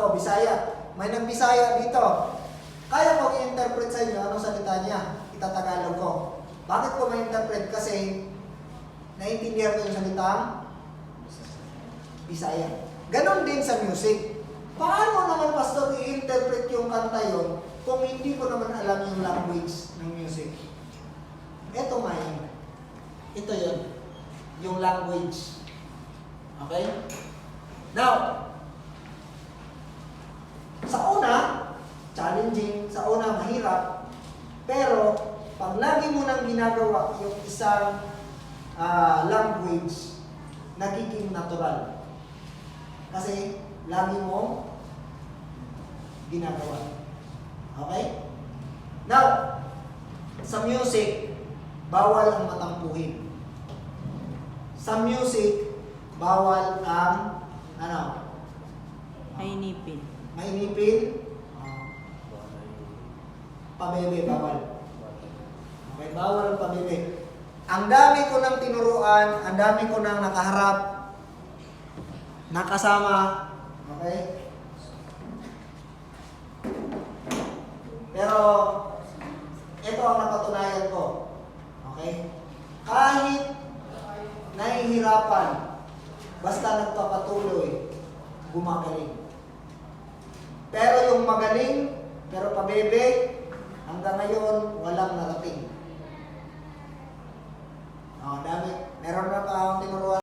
O, Bisaya. May nag-Bisaya dito. Kaya ko i-interpret sa inyo anong salita niya. Itatagalog ko. Bakit ko ma-interpret? Kasi naiintindihan ko yung salitang Bisaya. Ganon din sa music. Paano naman, Pastor, i-interpret yung kanta yon kung hindi ko naman alam yung language ng music? Ito nga yun. Ito yun. Yung language. Okay? Now, sa una, challenging, sa una, mahirap, pero pag lagi mo nang ginagawa yung isang language, nagiging natural. Kasi lagi mo ginagawa. Okay? Now, sa music, bawal ang matampuhin. Sa music, bawal ang Mainipin. mainipin, pabebe, bawal. Okay, bawal ang pabebe. Ang dami ko nang tinuruan, ang dami ko nang nakaharap, nakasama, okay? Pero, ito ang napatunayan ko, okay? Kahit nahihirapan, basta nagpapatuloy, gumagaling. Pero yung magaling, pero pabebe, hanggang ngayon, walang narating.